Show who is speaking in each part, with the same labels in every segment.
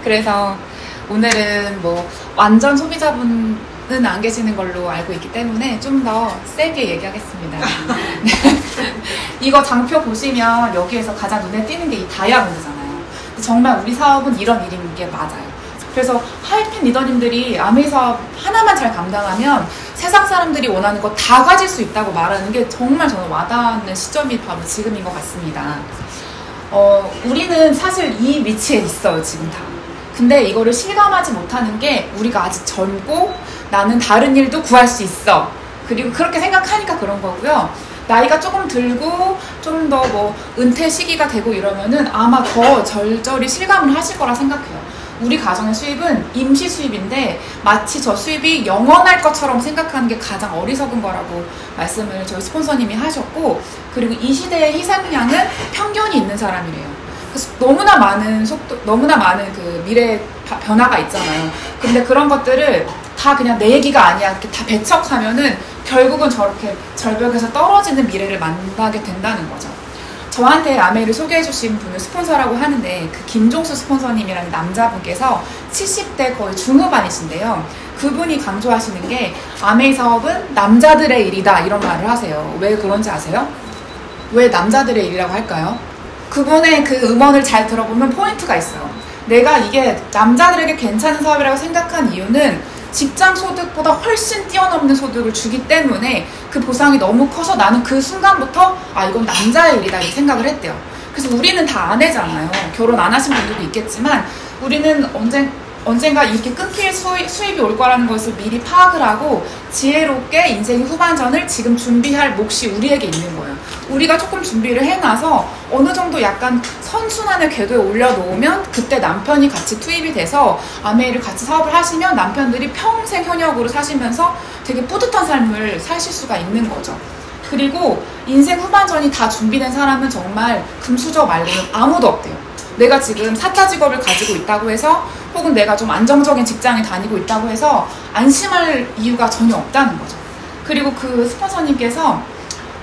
Speaker 1: 그래서 오늘은 뭐 완전 소비자분은 안 계시는 걸로 알고 있기 때문에 좀 더 세게 얘기하겠습니다. 이거 장표 보시면 여기에서 가장 눈에 띄는 게 이 다이아몬드잖아요. 정말 우리 사업은 이런 일인 게 맞아요. 그래서 하이텐 리더님들이 아메이 사업 하나만 잘 감당하면 세상 사람들이 원하는 거 다 가질 수 있다고 말하는 게 정말 저는 와닿는 시점이 바로 지금인 것 같습니다. 우리는 사실 이 위치에 있어요, 지금 다. 근데 이거를 실감하지 못하는 게 우리가 아직 젊고 나는 다른 일도 구할 수 있어. 그리고 그렇게 생각하니까 그런 거고요. 나이가 조금 들고 좀 더 뭐 은퇴 시기가 되고 이러면은 아마 더 절절히 실감을 하실 거라 생각해요. 우리 가정의 수입은 임시 수입인데 마치 저 수입이 영원할 것처럼 생각하는 게 가장 어리석은 거라고 말씀을 저희 스폰서님이 하셨고, 그리고 이 시대의 희생양은 편견이 있는 사람이래요. 그래서 너무나 많은 그 미래 변화가 있잖아요. 근데 그런 것들을 다 그냥 내 얘기가 아니야 이렇게 다 배척하면은 결국은 저렇게 절벽에서 떨어지는 미래를 만나게 된다는 거죠. 저한테 아메이를 소개해주신 분을 스폰서라고 하는데 그 김종수 스폰서님이라는 남자분께서 70대 거의 중후반이신데요. 그분이 강조하시는 게 아메이 사업은 남자들의 일이다 이런 말을 하세요. 왜 그런지 아세요? 왜 남자들의 일이라고 할까요? 그분의 그 음원을 잘 들어보면 포인트가 있어요. 내가 이게 남자들에게 괜찮은 사업이라고 생각한 이유는 직장 소득보다 훨씬 뛰어넘는 소득을 주기 때문에 그 보상이 너무 커서 나는 그 순간부터 아 이건 남자의 일이다 이 생각을 했대요. 그래서 우리는 다 아내잖아요. 결혼 안 하신 분들도 있겠지만 우리는 언젠가 이렇게 끊길 수입이 올 거라는 것을 미리 파악을 하고 지혜롭게 인생의 후반전을 지금 준비할 몫이 우리에게 있는 거예요. 우리가 조금 준비를 해놔서 어느 정도 약간 선순환의 궤도에 올려놓으면 그때 남편이 같이 투입이 돼서 아메이를 같이 사업을 하시면 남편들이 평생 현역으로 사시면서 되게 뿌듯한 삶을 사실 수가 있는 거죠. 그리고 인생 후반전이 다 준비된 사람은 정말 금수저 말고는 아무도 없대요. 내가 지금 사자 직업을 가지고 있다고 해서 혹은 내가 좀 안정적인 직장에 다니고 있다고 해서 안심할 이유가 전혀 없다는 거죠. 그리고 그 스폰서님께서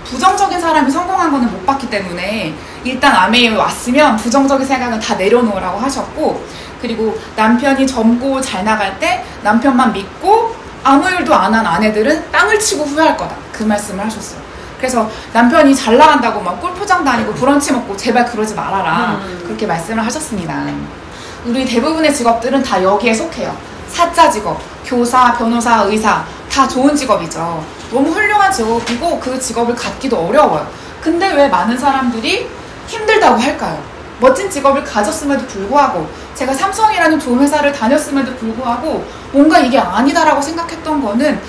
Speaker 1: 부정적인 사람이 성공한 거는 못 봤기 때문에 일단 아메이에 왔으면 부정적인 생각은 다 내려놓으라고 하셨고, 그리고 남편이 젊고 잘 나갈 때 남편만 믿고 아무 일도 안 한 아내들은 땅을 치고 후회할 거다 그 말씀을 하셨어요. 그래서 남편이 잘 나간다고 막 골프장 다니고 브런치 먹고 제발 그러지 말아라 그렇게 말씀을 하셨습니다. 우리 대부분의 직업들은 다 여기에 속해요. 사자 직업, 교사, 변호사, 의사 다 좋은 직업이죠. 너무 훌륭한 직업이고 그 직업을 갖기도 어려워요. 근데 왜 많은 사람들이 힘들다고 할까요? 멋진 직업을 가졌음에도 불구하고 제가 삼성이라는 좋은 회사를 다녔음에도 불구하고 뭔가 이게 아니다라고 생각했던 거는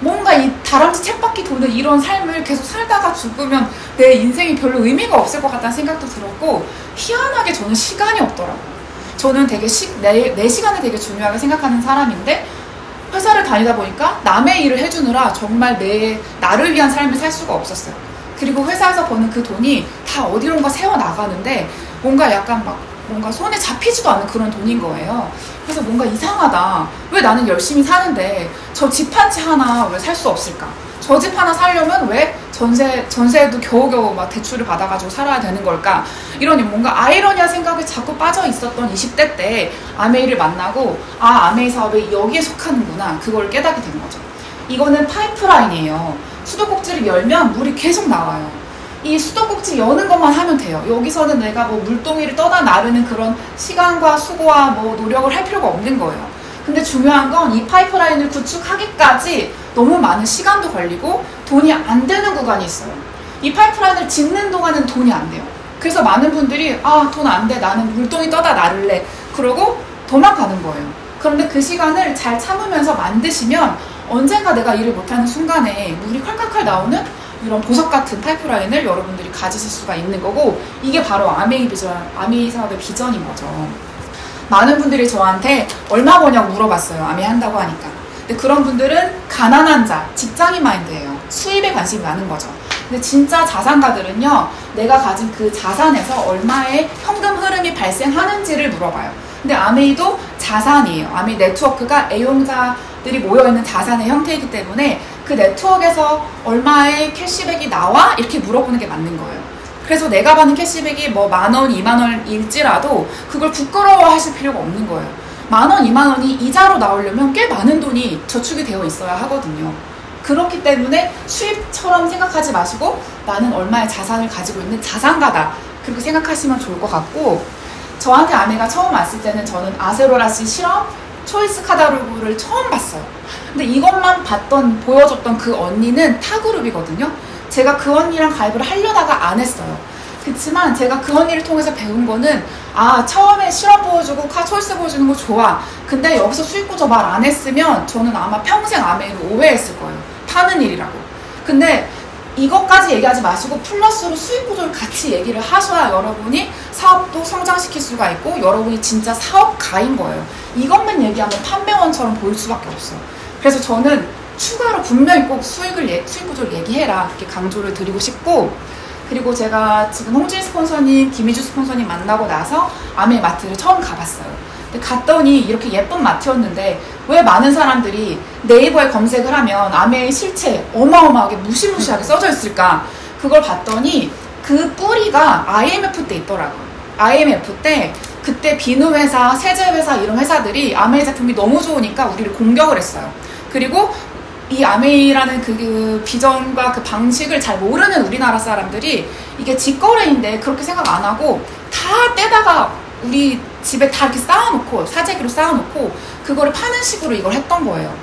Speaker 1: 뭔가 이 다람쥐 쳇바퀴 도는 이런 삶을 계속 살다가 죽으면 내 인생이 별로 의미가 없을 것 같다는 생각도 들었고, 희한하게 저는 시간이 없더라고요. 저는 되게 내 시간을 되게 중요하게 생각하는 사람인데 회사를 다니다 보니까 남의 일을 해주느라 정말 나를 위한 삶을 살 수가 없었어요. 그리고 회사에서 버는 그 돈이 다 어디론가 새어나가는데 뭔가 약간 뭔가 손에 잡히지도 않는 그런 돈인 거예요. 그래서 뭔가 이상하다. 왜 나는 열심히 사는데 저 집 한 채 하나 왜 살 수 없을까? 저 집 하나 살려면 왜 전세도 겨우겨우 막 대출을 받아가지고 살아야 되는 걸까? 이런 뭔가 아이러니한 생각에 자꾸 빠져 있었던 20대 때 아메이를 만나고 아 아메이 사업이 여기에 속하는구나 그걸 깨닫게 된 거죠. 이거는 파이프라인이에요. 수도꼭지를 열면 물이 계속 나와요. 이 수도꼭지 여는 것만 하면 돼요. 여기서는 내가 뭐 물동이를 떠다 나르는 그런 시간과 수고와 뭐 노력을 할 필요가 없는 거예요. 근데 중요한 건 이 파이프라인을 구축하기까지 너무 많은 시간도 걸리고 돈이 안 되는 구간이 있어요. 이 파이프라인을 짓는 동안은 돈이 안 돼요. 그래서 많은 분들이 아, 돈 안 돼. 나는 물동이 떠다 나를래. 그러고 도망가는 거예요. 그런데 그 시간을 잘 참으면서 만드시면 언젠가 내가 일을 못하는 순간에 물이 콸콸콸 나오는 이런 보석 같은 파이프라인을 여러분들이 가지실 수가 있는 거고, 이게 바로 아메이 사업의 비전인 거죠. 많은 분들이 저한테 얼마 버냐고 물어봤어요. 아메이 한다고 하니까. 근데 그런 분들은 가난한 자, 직장인 마인드예요. 수입에 관심이 많은 거죠. 근데 진짜 자산가들은요, 내가 가진 그 자산에서 얼마의 현금 흐름이 발생하는지를 물어봐요. 근데 아메이도 자산이에요. 아메이 네트워크가 애용자들이 모여있는 자산의 형태이기 때문에 그 네트워크에서 얼마의 캐시백이 나와? 이렇게 물어보는 게 맞는 거예요. 그래서 내가 받는 캐시백이 뭐 10,000원, 20,000원일지라도 그걸 부끄러워 하실 필요가 없는 거예요. 10,000원, 20,000원이 이자로 나오려면 꽤 많은 돈이 저축이 되어 있어야 하거든요. 그렇기 때문에 수입처럼 생각하지 마시고 나는 얼마의 자산을 가지고 있는 자산가다, 그렇게 생각하시면 좋을 것 같고, 저한테 아내가 처음 왔을 때는 저는 아세로라시 실험 초이스 카다로그를 처음 봤어요. 근데 이것만 보여줬던 그 언니는 타그룹이거든요. 제가 그 언니랑 가입을 하려다가 안 했어요. 그렇지만 제가 그 언니를 통해서 배운 거는, 처음에 실험 보여주고 초이스 보여주는 거 좋아. 근데 여기서 수익구조 말 안 했으면 저는 아마 평생 아메이를 오해했을 거예요. 파는 일이라고. 근데 이것까지 얘기하지 마시고 플러스로 수익구조를 같이 얘기를 하셔야 여러분이 사업도 성장시킬 수가 있고 여러분이 진짜 사업가인 거예요. 이것만 얘기하면 판매원처럼 보일 수밖에 없어요. 그래서 저는 추가로 분명히 꼭 수익구조를 얘기해라, 이렇게 강조를 드리고 싶고, 그리고 제가 지금 홍진 스폰서님, 김희주 스폰서님 만나고 나서 아메이 마트를 처음 가봤어요. 근데 갔더니 이렇게 예쁜 마트였는데 왜 많은 사람들이 네이버에 검색을 하면 아메이 실체 어마어마하게 무시무시하게 써져 있을까? 그걸 봤더니 그 뿌리가 IMF 때 있더라고요. IMF 때 그때 비누회사, 세제회사 이런 회사들이 아메이 제품이 너무 좋으니까 우리를 공격을 했어요. 그리고 이 아메이라는 그 비전과 그 방식을 잘 모르는 우리나라 사람들이 이게 직거래인데 그렇게 생각 안 하고 다 떼다가 우리 집에 다 이렇게 쌓아놓고, 사재기로 쌓아놓고 그거를 파는 식으로 이걸 했던 거예요.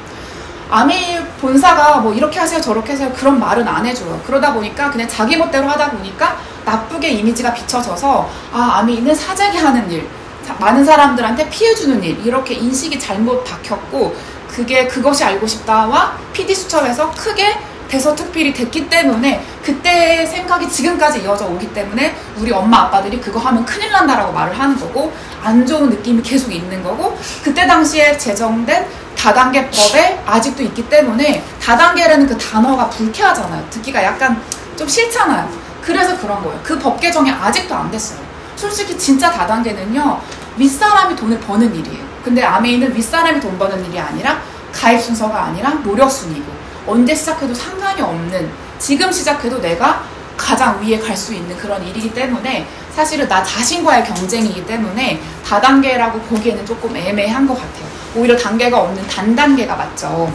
Speaker 1: 아메이 본사가 뭐 이렇게 하세요 저렇게 하세요 그런 말은 안 해줘요. 그러다 보니까 그냥 자기 멋대로 하다 보니까 나쁘게 이미지가 비춰져서 아메이는 사재기 하는 일, 많은 사람들한테 피해주는 일, 이렇게 인식이 잘못 박혔고, 그것이 알고 싶다와 PD수첩에서 크게 대서특필이 됐기 때문에 그때의 생각이 지금까지 이어져 오기 때문에 우리 엄마 아빠들이 그거 하면 큰일 난다라고 말을 하는 거고, 안 좋은 느낌이 계속 있는 거고, 그때 당시에 제정된 다단계법에 아직도 있기 때문에 다단계라는 그 단어가 불쾌하잖아요. 듣기가 약간 좀 싫잖아요. 그래서 그런 거예요. 그 법 개정이 아직도 안 됐어요. 솔직히 진짜 다단계는요, 윗사람이 돈을 버는 일이에요. 근데 아메이는 윗사람이 돈 버는 일이 아니라 가입 순서가 아니라 노력 순이고, 언제 시작해도 상관이 없는, 지금 시작해도 내가 가장 위에 갈 수 있는 그런 일이기 때문에 사실은 나 자신과의 경쟁이기 때문에 다단계라고 보기에는 조금 애매한 것 같아요. 오히려 단계가 없는 단단계가 맞죠.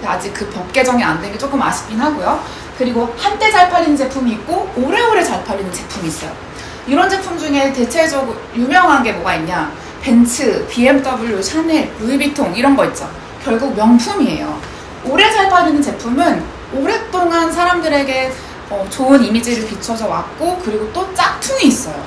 Speaker 1: 아직 그 법 개정이 안 된 게 조금 아쉽긴 하고요. 그리고 한때 잘 팔리는 제품이 있고 오래오래 잘 팔리는 제품이 있어요. 이런 제품 중에 대체적으로 유명한 게 뭐가 있냐, 벤츠, BMW, 샤넬, 루이비통 이런 거 있죠. 결국 명품이에요. 오래 잘 팔리는 제품은 오랫동안 사람들에게 좋은 이미지를 비춰져 왔고, 그리고 또 짝퉁이 있어요.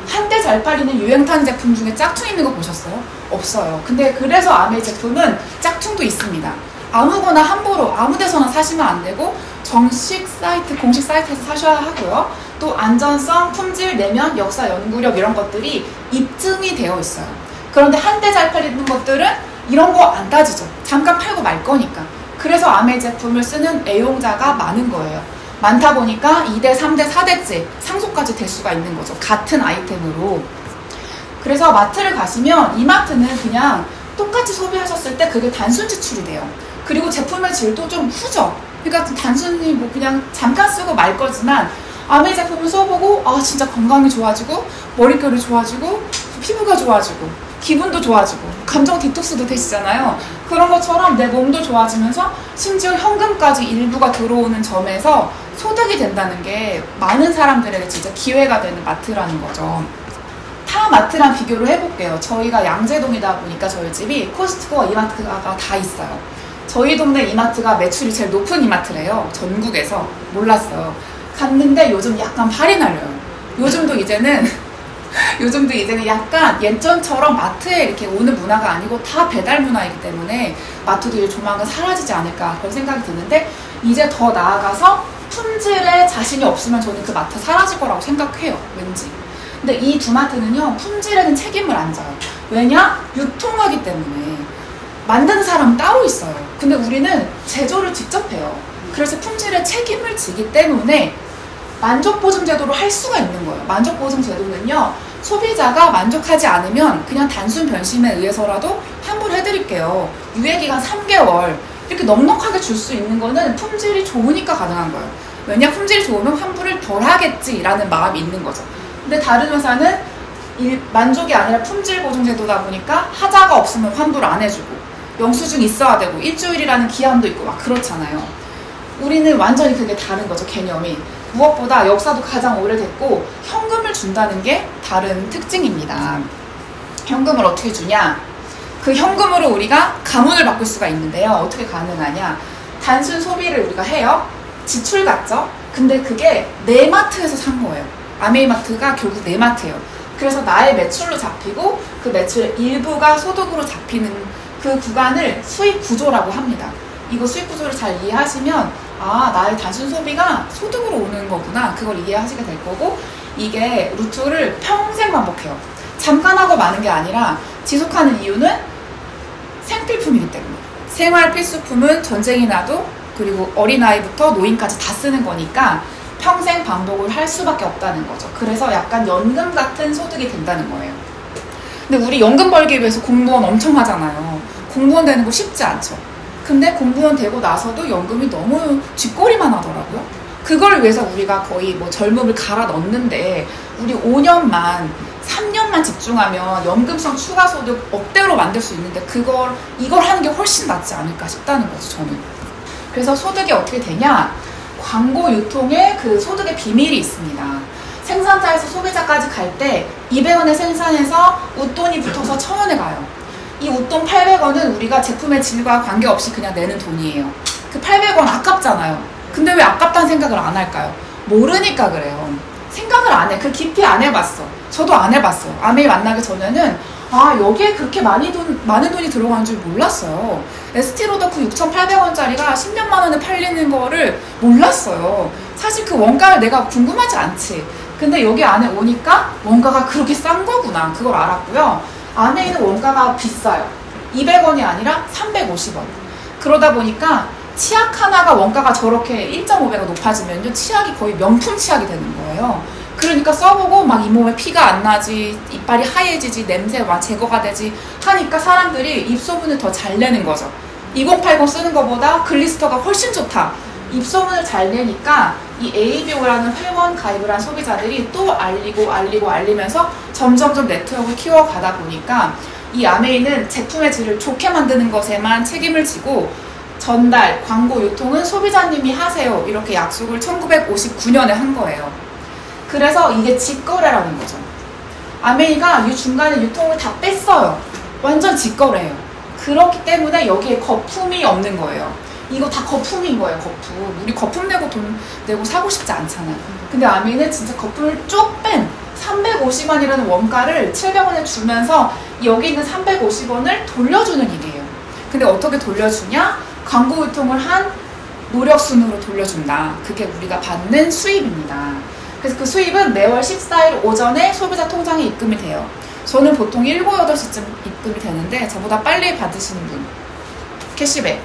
Speaker 1: 한때 잘 팔리는 유행탄 제품 중에 짝퉁 있는 거 보셨어요? 없어요. 근데 그래서 아메이 제품은 짝퉁도 있습니다. 아무거나 함부로 아무 데서나 사시면 안 되고 정식 사이트, 공식 사이트에서 사셔야 하고요. 또 안전성, 품질, 내면, 역사, 연구력 이런 것들이 입증이 되어 있어요. 그런데 한때 잘 팔리는 것들은 이런 거 안 따지죠. 잠깐 팔고 말 거니까. 그래서 아메이 제품을 쓰는 애용자가 많은 거예요. 많다 보니까 2대, 3대, 4대째 상속까지 될 수가 있는 거죠. 같은 아이템으로. 그래서 마트를 가시면 이마트는 그냥 똑같이 소비하셨을 때 그게 단순 지출이 돼요. 그리고 제품의 질도 좀 후져. 그러니까 단순히 뭐 그냥 잠깐 쓰고 말 거지만 아메이 제품을 써보고 진짜 건강이 좋아지고 머릿결이 좋아지고 피부가 좋아지고 기분도 좋아지고 감정 디톡스도 되시잖아요. 그런 것처럼 내 몸도 좋아지면서 심지어 현금까지 일부가 들어오는 점에서 소득이 된다는 게 많은 사람들에게 진짜 기회가 되는 마트라는 거죠. 타 마트랑 비교를 해볼게요. 저희가 양재동이다 보니까 저희 집이 코스트코와 이마트가 다 있어요. 저희 동네 이마트가 매출이 제일 높은 이마트래요. 전국에서. 몰랐어요. 갔는데 요즘 약간 팔이 날려요. 요즘도 이제는 약간 예전처럼 마트에 이렇게 오는 문화가 아니고 다 배달 문화이기 때문에 마트도 이제 조만간 사라지지 않을까 그런 생각이 드는데, 이제 더 나아가서 품질에 자신이 없으면 저는 그 마트 사라질 거라고 생각해요. 왠지. 근데 이 두 마트는요, 품질에는 책임을 안 져요. 왜냐? 유통하기 때문에. 만드는 사람은 따로 있어요. 근데 우리는 제조를 직접 해요. 그래서 품질에 책임을 지기 때문에 만족보증제도로 할 수가 있는 거예요. 만족보증제도는요, 소비자가 만족하지 않으면 그냥 단순 변심에 의해서라도 환불해드릴게요. 유예기간 3개월 이렇게 넉넉하게 줄 수 있는 거는 품질이 좋으니까 가능한 거예요. 왜냐, 품질이 좋으면 환불을 덜 하겠지라는 마음이 있는 거죠. 근데 다른 회사는 만족이 아니라 품질 보증 제도다 보니까 하자가 없으면 환불 안 해주고 영수증 있어야 되고 일주일이라는 기한도 있고 막 그렇잖아요. 우리는 완전히 그게 다른 거죠, 개념이. 무엇보다 역사도 가장 오래됐고 현금을 준다는 게 다른 특징입니다. 현금을 어떻게 주냐? 그 현금으로 우리가 가문을 바꿀 수가 있는데요. 어떻게 가능하냐? 단순 소비를 우리가 해요. 지출 같죠? 근데 그게 내 마트에서 산 거예요. 아메이마트가 결국 내 마트예요. 그래서 나의 매출로 잡히고 그 매출의 일부가 소득으로 잡히는 그 구간을 수익 구조라고 합니다. 이거 수익 구조를 잘 이해하시면 아, 나의 단순 소비가 소득으로 오는 거구나. 그걸 이해하시게 될 거고, 이게 루트를 평생 반복해요. 잠깐 하고 마는 게 아니라 지속하는 이유는 생필품이기 때문에. 생활 필수품은 전쟁이 나도 그리고 어린아이부터 노인까지 다 쓰는 거니까 평생 반복을 할 수밖에 없다는 거죠. 그래서 약간 연금 같은 소득이 된다는 거예요. 근데 우리 연금 벌기 위해서 공무원 엄청 하잖아요. 공무원 되는 거 쉽지 않죠. 근데 공무원 되고 나서도 연금이 너무 쥐꼬리만 하더라고요. 그걸 위해서 우리가 거의 뭐 젊음을 갈아 넣는데 우리 5년만 3년만 집중하면 연금성 추가소득 억대로 만들 수 있는데 이걸 하는 게 훨씬 낫지 않을까 싶다는 거죠, 저는. 그래서 소득이 어떻게 되냐? 광고 유통에 그 소득의 비밀이 있습니다. 생산자에서 소비자까지 갈 때 200원에 생산해서 웃돈이 붙어서 1000원에 가요. 이 웃돈 800원은 우리가 제품의 질과 관계없이 그냥 내는 돈이에요. 그 800원 아깝잖아요. 근데 왜 아깝다는 생각을 안 할까요? 모르니까 그래요. 생각을 안 해. 그 깊이 안 해봤어. 저도 안 해봤어요. 아메이 만나기 전에는 여기에 그렇게 많은 돈이 들어가는 줄 몰랐어요. 에스티로더크 6,800원짜리가 10몇만 원에 팔리는 거를 몰랐어요. 사실 그 원가를 내가 궁금하지 않지. 근데 여기 안에 오니까 원가가 그렇게 싼 거구나. 그걸 알았고요. 아메이는 원가가 비싸요. 200원이 아니라 350원. 그러다 보니까 치약 하나가 원가가 저렇게 1.5배가 높아지면요, 치약이 거의 명품 치약이 되는 거예요. 그러니까 써보고 막 잇몸에 피가 안 나지, 이빨이 하얘지지, 냄새가 제거가 되지 하니까 사람들이 입소문을 더 잘 내는 거죠. 2080 쓰는 것보다 글리스터가 훨씬 좋다. 입소문을 잘 내니까 이 ABO라는 회원 가입을 한 소비자들이 또 알리면서 점점점 네트워크를 키워가다 보니까 이 아메이는 제품의 질을 좋게 만드는 것에만 책임을 지고 전달, 광고, 유통은 소비자님이 하세요. 이렇게 약속을 1959년에 한 거예요. 그래서 이게 직거래라는 거죠. 아메이가 이 중간에 유통을 다 뺐어요. 완전 직거래예요. 그렇기 때문에 여기에 거품이 없는 거예요. 이거 다 거품인 거예요, 거품. 우리 거품 내고 돈 내고 사고 싶지 않잖아요. 근데 아메이는 진짜 거품을 쭉 뺀 350원이라는 원가를 700원에 주면서 여기 있는 350원을 돌려주는 일이에요. 근데 어떻게 돌려주냐? 광고 유통을 한 노력순으로 돌려준다. 그게 우리가 받는 수입입니다. 그래서 그 수입은 매월 14일 오전에 소비자 통장에 입금이 돼요. 저는 보통 7, 8시쯤 입금이 되는데 저보다 빨리 받으시는 분. 캐시백.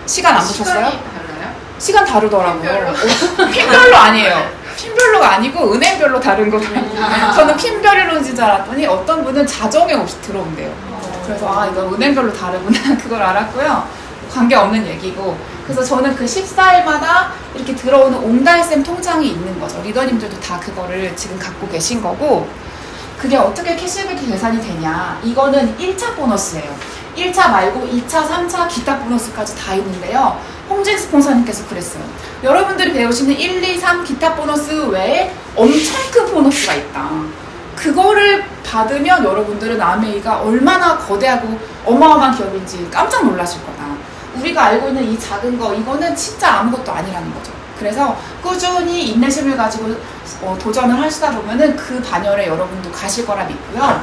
Speaker 1: 시간 안 보셨어요?
Speaker 2: 시간이 달라요?
Speaker 1: 시간 다르더라고요.
Speaker 2: 핀별로?
Speaker 1: 핀별로 아니에요. 핀별로가 아니고 은행별로 다른 거예요. 저는 핀별로인지 줄 알았더니 어떤 분은 자정에 없이 들어온대요. 그래서 이거 은행별로 다르구나. 그걸 알았고요. 관계없는 얘기고. 그래서 저는 그 14일마다 이렇게 들어오는 옹달샘 통장이 있는 거죠. 리더님들도 다 그거를 지금 갖고 계신 거고, 그게 어떻게 캐시백이 계산이 되냐. 이거는 1차 보너스예요. 1차 말고 2차, 3차 기타 보너스까지 다 있는데요. 홍진 스폰서님께서 그랬어요. 여러분들이 배우시는 1, 2, 3 기타 보너스 외에 엄청 큰 보너스가 있다. 그거를 받으면 여러분들은 아메이가 얼마나 거대하고 어마어마한 기업인지 깜짝 놀라실 거다. 우리가 알고 있는 이 작은 거, 이거는 진짜 아무것도 아니라는 거죠. 그래서 꾸준히 인내심을 가지고 도전을 하시다 보면은 그 반열에 여러분도 가실 거라 믿고요.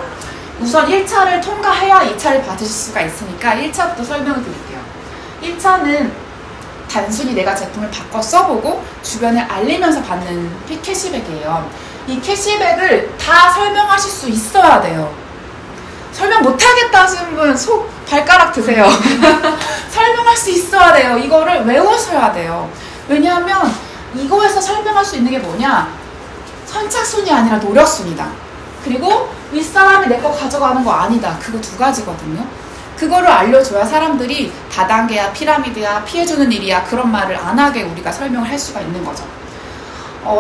Speaker 1: 우선 1차를 통과해야 2차를 받으실 수가 있으니까 1차부터 설명을 드릴게요. 1차는 단순히 내가 제품을 바꿔 써보고 주변에 알리면서 받는 캐시백이에요. 이 캐시백을 다 설명하실 수 있어야 돼요. 설명 못하겠다 하시는 분 발가락 드세요. 설명할 수 있어야 돼요. 이거를 외우셔야 돼요. 왜냐하면 이거에서 설명할 수 있는 게 뭐냐? 선착순이 아니라 노력순이다. 그리고 윗사람이 내 거 가져가는 거 아니다. 그거 두 가지거든요. 그거를 알려줘야 사람들이 다단계야, 피라미드야, 피해주는 일이야, 그런 말을 안 하게 우리가 설명을 할 수가 있는 거죠.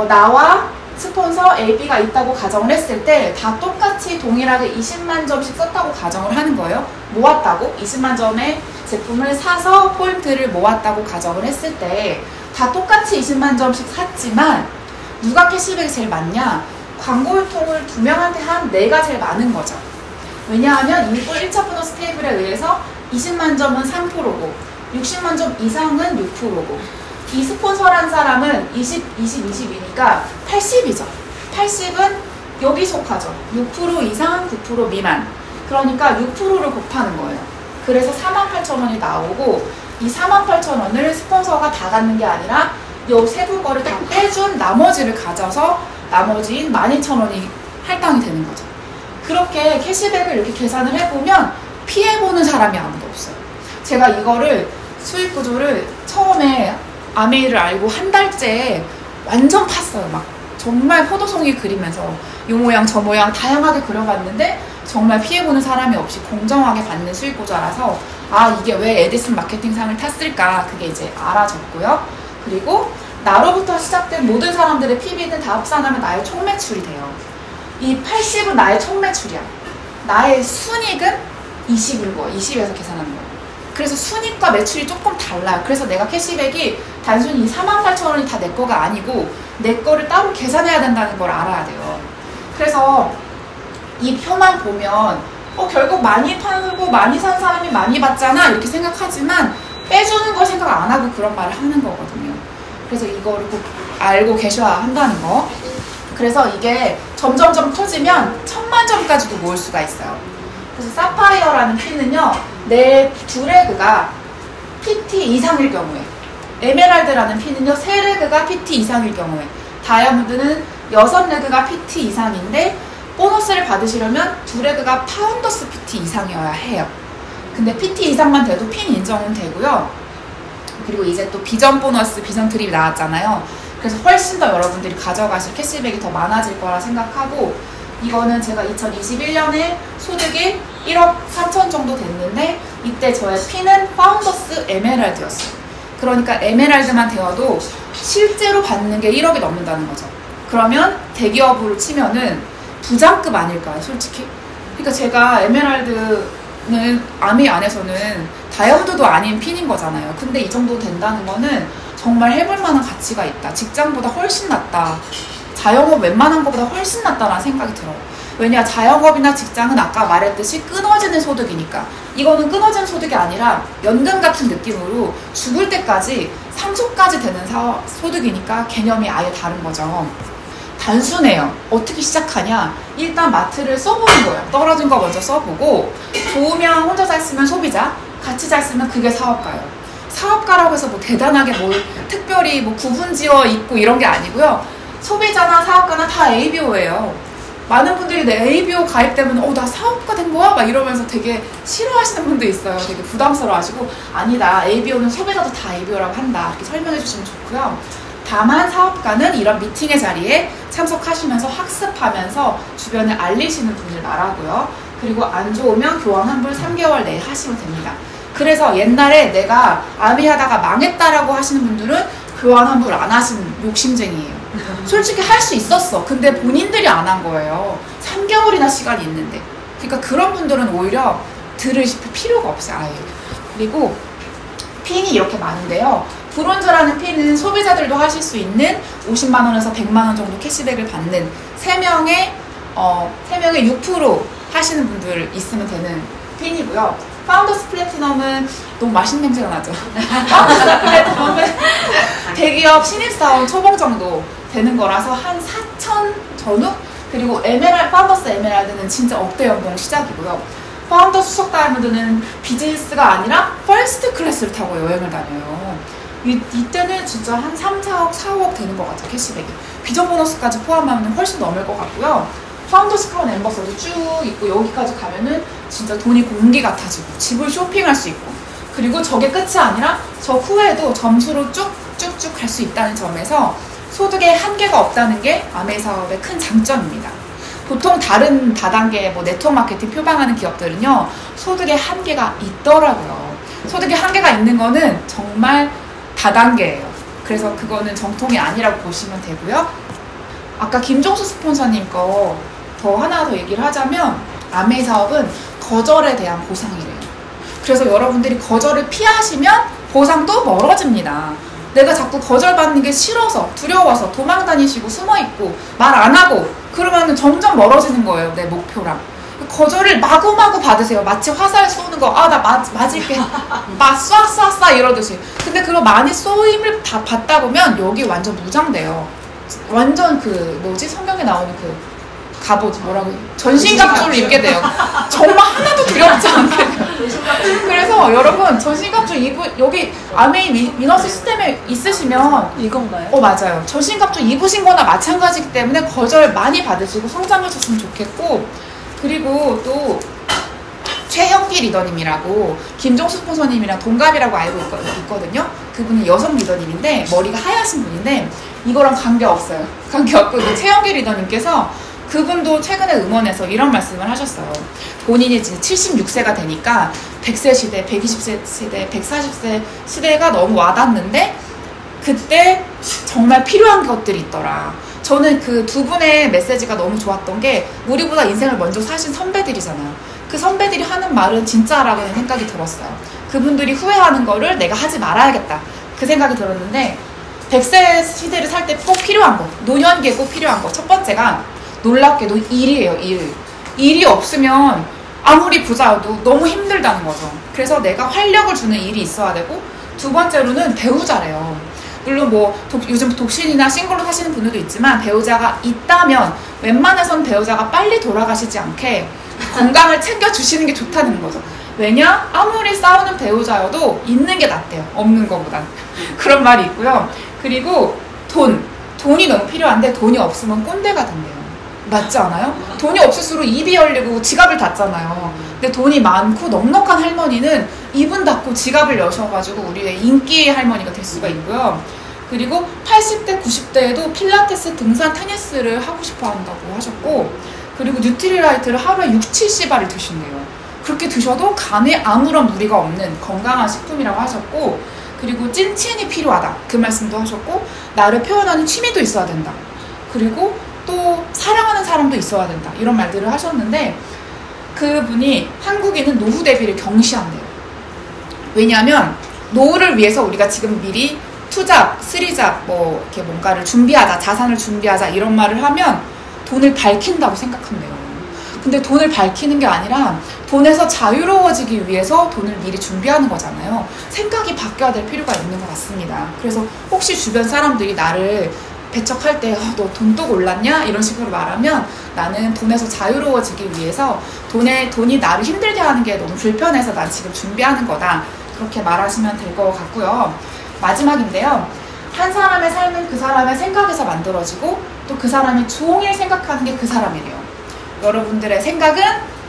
Speaker 1: 나와 스폰서 AB가 있다고 가정을 했을 때 다 똑같이 동일하게 20만 점씩 썼다고 가정을 하는 거예요. 모았다고 20만 점의 제품을 사서 포인트를 모았다고 가정을 했을 때 다 똑같이 20만 점씩 샀지만 누가 캐시백이 제일 많냐? 광고 유통을 2명한테 한 내가 제일 많은 거죠. 왜냐하면 일부 1차 보너스 테이블에 의해서 20만 점은 3%고 60만 점 이상은 6%고 이 스폰서란 사람은 20, 20, 20이니까 80이죠. 80은 여기 속하죠. 6% 이상, 9% 미만. 그러니까 6%를 곱하는 거예요. 그래서 48,000원이 나오고 이 48,000원을 스폰서가 다 갖는 게 아니라 요 세부 거를 다 빼준 나머지를 가져서 나머지인 12,000원이 할당이 되는 거죠. 그렇게 캐시백을 이렇게 계산을 해보면 피해보는 사람이 아무도 없어요. 제가 이거를 수익 구조를 처음에 아메이를 알고 한 달째 완전 팠어요. 막 정말 포도송이 그리면서 요 모양 저 모양 다양하게 그려봤는데 정말 피해보는 사람이 없이 공정하게 받는 수익 구조라서 아 이게 왜 에디슨 마케팅상을 탔을까 그게 이제 알아졌고요. 그리고 나로부터 시작된 모든 사람들의 PB는 다 합산하면 나의 총 매출이 돼요. 이 80은 나의 총 매출이야. 나의 순이익은 20일 거야. 20에서 계산하는 거야. 그래서 순이익과 매출이 조금 달라요. 그래서 내가 캐시백이 단순히 48,000원이 다 내 거가 아니고 내 거를 따로 계산해야 된다는 걸 알아야 돼요. 그래서 이 표만 보면 결국 많이 팔고 많이 산 사람이 많이 받잖아 이렇게 생각하지만 빼주는 걸 생각 안 하고 그런 말을 하는 거거든요. 그래서 이거를 꼭 알고 계셔야 한다는 거. 그래서 이게 점점점 커지면 1000만 점까지도 모을 수가 있어요. 그래서 사파이어라는 핀은요, 내 2레그가 PT 이상일 경우에, 에메랄드라는 핀은요, 3레그가 PT 이상일 경우에, 다이아몬드는 6레그가 PT 이상인데 보너스를 받으시려면 2레그가 파운더스 PT 이상이어야 해요. 근데 PT 이상만 돼도 핀 인정은 되고요. 그리고 이제 또 비전 보너스, 비전 드립이 나왔잖아요. 그래서 훨씬 더 여러분들이 가져가실 캐시백이 더 많아질 거라 생각하고, 이거는 제가 2021년에 소득이 1억 3천 정도 됐는데 이때 저의 핀은 파운더스 에메랄드였어요. 그러니까 에메랄드만 되어도 실제로 받는 게 1억이 넘는다는 거죠. 그러면 대기업으로 치면은 부장급 아닐까요, 솔직히? 그러니까 제가 에메랄드는 아미 안에서는 다이아몬드도 아닌 핀인 거잖아요. 근데 이 정도 된다는 거는 정말 해볼 만한 가치가 있다. 직장보다 훨씬 낫다. 자영업 웬만한 것보다 훨씬 낫다라는 생각이 들어요. 왜냐, 자영업이나 직장은 아까 말했듯이 끊어지는 소득이니까. 이거는 끊어지는 소득이 아니라 연금 같은 느낌으로 죽을 때까지 상속까지 되는 소득이니까 개념이 아예 다른 거죠. 단순해요. 어떻게 시작하냐? 일단 마트를 써보는 거예요. 떨어진 거 먼저 써보고, 좋으면 혼자 잘 쓰면 소비자, 같이 잘 쓰면 그게 사업가예요. 사업가라고 해서 뭐 대단하게 뭘 특별히 뭐 구분 지어 있고 이런 게 아니고요. 소비자나 사업가나 다 ABO예요. 많은 분들이 내 ABO 가입되면 나 사업가 된 거야? 막 이러면서 되게 싫어하시는 분도 있어요. 되게 부담스러워 하시고, 아니다, ABO는 소비자도 다 ABO라고 한다, 이렇게 설명해 주시면 좋고요. 다만 사업가는 이런 미팅의 자리에 참석하시면서 학습하면서 주변에 알리시는 분들 말하고요. 그리고 안 좋으면 교환 환불 3개월 내에 하시면 됩니다. 그래서 옛날에 내가 아미 하다가 망했다라고 하시는 분들은 교환 환불 안 하신 욕심쟁이에요. 솔직히 할 수 있었어. 근데 본인들이 안 한 거예요. 3개월이나 시간이 있는데. 그러니까 그런 분들은 오히려 들으실 필요가 없어요, 아예. 그리고 핀이 이렇게 많은데요. 브론즈라는 핀은 소비자들도 하실 수 있는 50만 원에서 100만 원 정도 캐시백을 받는 3명의 6% 하시는 분들 있으면 되는 핀이고요. 파운더스 플래티넘은 너무 맛있는 냄새가 나죠. 파운더스 플래티넘은 대기업 신입사원 초봉 정도 되는 거라서 한 4천 전후? 그리고 파운더스 에메랄드는 진짜 억대 연봉 시작이고요. 파운더 수석 다이아몬드는 비즈니스가 아니라 퍼스트 클래스를 타고 여행을 다녀요. 이때는 진짜 한 3, 4억, 4억 되는 것 같아요, 캐시백이. 비전 보너스까지 포함하면 훨씬 넘을 것 같고요. 파운더스 크라운 엠버서도 쭉 있고, 여기까지 가면은 진짜 돈이 공기 같아지고 집을 쇼핑할 수 있고, 그리고 저게 끝이 아니라 저 후에도 점수로 쭉쭉쭉 갈 수 있다는 점에서 소득에 한계가 없다는 게 아메이 사업의 큰 장점입니다. 보통 다른 다단계 네트워크 마케팅 표방하는 기업들은요, 소득에 한계가 있더라고요. 소득에 한계가 있는 거는 정말 다단계예요. 그래서 그거는 정통이 아니라고 보시면 되고요. 아까 김종수 스폰서님 거 더 하나 더 얘기를 하자면 아메이 사업은 거절에 대한 보상이래요. 그래서 여러분들이 거절을 피하시면 보상도 멀어집니다. 내가 자꾸 거절받는 게 싫어서 두려워서 도망 다니시고 숨어있고 말 안 하고 그러면 점점 멀어지는 거예요. 내 목표랑. 거절을 마구마구 받으세요. 마치 화살 쏘는 거. 나 맞을게. 쏴 이러듯이. 근데 그거 많이 쏘임을 받다 보면 여기 완전 무장돼요. 완전 성경에 나오는 갑옷 뭐라고 전신갑주를 입게 돼요. 정말 하나도 두렵지 않게 돼요. 그래서 여러분 전신갑주 여기 아메이 위너스 시스템에 있으시면
Speaker 2: 이건가요?
Speaker 1: 맞아요. 전신갑주 입으신 거나 마찬가지이기 때문에 거절 많이 받으시고 성장하셨으면 좋겠고, 그리고 또 최영기 리더님이라고 김종수 스폰서님이랑 동갑이라고 알고 있거든요. 그분은 여성 리더님인데 머리가 하얗신 분인데 이거랑 관계없어요. 관계없고 최영기 리더님께서 그분도 최근에 음원에서 이런 말씀을 하셨어요. 본인이 이제 76세가 되니까 100세 시대, 120세 시대, 140세 시대가 너무 와닿는데 그때 정말 필요한 것들이 있더라. 저는 그 두 분의 메시지가 너무 좋았던 게 우리보다 인생을 먼저 사신 선배들이잖아요. 그 선배들이 하는 말은 진짜라는 생각이 들었어요. 그분들이 후회하는 거를 내가 하지 말아야겠다. 그 생각이 들었는데 100세 시대를 살 때 꼭 필요한 거, 노년기에 꼭 필요한 거. 첫 번째가 놀랍게도 일이에요. 일이 없으면 아무리 부자여도 너무 힘들다는 거죠. 그래서 내가 활력을 주는 일이 있어야 되고, 두 번째로는 배우자래요. 물론 요즘 독신이나 싱글로 사시는 분들도 있지만 배우자가 있다면 웬만해선 배우자가 빨리 돌아가시지 않게 건강을 챙겨주시는 게 좋다는 거죠. 왜냐? 아무리 싸우는 배우자여도 있는 게 낫대요. 없는 것보단. 그런 말이 있고요. 그리고 돈이 너무 필요한데 돈이 없으면 꼰대가 된대요. 맞지 않아요? 돈이 없을수록 입이 열리고 지갑을 닫잖아요. 근데 돈이 많고 넉넉한 할머니는 입은 닫고 지갑을 여셔가지고 우리의 인기 할머니가 될 수가 있고요. 그리고 80대, 90대에도 필라테스, 등산, 테니스를 하고 싶어 한다고 하셨고, 그리고 뉴트리라이트를 하루에 6, 70알을 드신대요. 그렇게 드셔도 간에 아무런 무리가 없는 건강한 식품이라고 하셨고, 그리고 찐친이 필요하다. 그 말씀도 하셨고, 나를 표현하는 취미도 있어야 된다. 그리고 또 사랑하는 사람도 있어야 된다. 이런 말들을 하셨는데, 그분이 한국인은 노후 대비를 경시한대요. 왜냐하면 노후를 위해서 우리가 지금 미리 투잡, 쓰리잡, 이렇게 뭔가를 준비하자, 자산을 준비하자 이런 말을 하면 돈을 밝힌다고 생각한대요. 근데 돈을 밝히는 게 아니라 돈에서 자유로워지기 위해서 돈을 미리 준비하는 거잖아요. 생각이 바뀌어야 될 필요가 있는 것 같습니다. 그래서 혹시 주변 사람들이 나를 배척할 때 너 돈 또 올랐냐? 이런 식으로 말하면 나는 돈에서 자유로워지기 위해서 돈이 나를 힘들게 하는 게 너무 불편해서 난 지금 준비하는 거다. 그렇게 말하시면 될 것 같고요. 마지막인데요. 한 사람의 삶은 그 사람의 생각에서 만들어지고 또 그 사람이 종일 생각하는 게 그 사람이래요. 여러분들의 생각은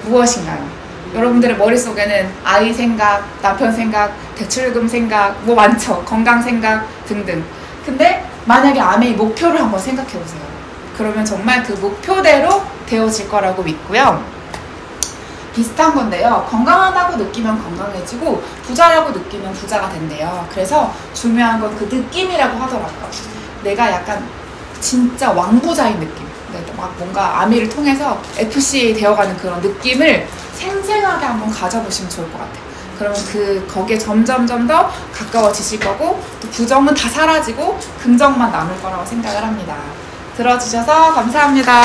Speaker 1: 무엇인가요? 여러분들의 머릿속에는 아이 생각, 남편 생각, 대출금 생각, 많죠. 건강 생각 등등. 근데 만약에 아메이 목표를 한번 생각해 보세요. 그러면 정말 그 목표대로 되어질 거라고 믿고요. 비슷한 건데요. 건강하다고 느끼면 건강해지고 부자라고 느끼면 부자가 된대요. 그래서 중요한 건 그 느낌이라고 하더라고요. 내가 약간 진짜 왕부자인 느낌. 막 뭔가 아미를 통해서 FC 되어가는 그런 느낌을 생생하게 한번 가져보시면 좋을 것 같아요. 그러면 거기에 점점 더 가까워지실 거고, 또 부정은 다 사라지고 긍정만 남을 거라고 생각을 합니다. 들어주셔서 감사합니다.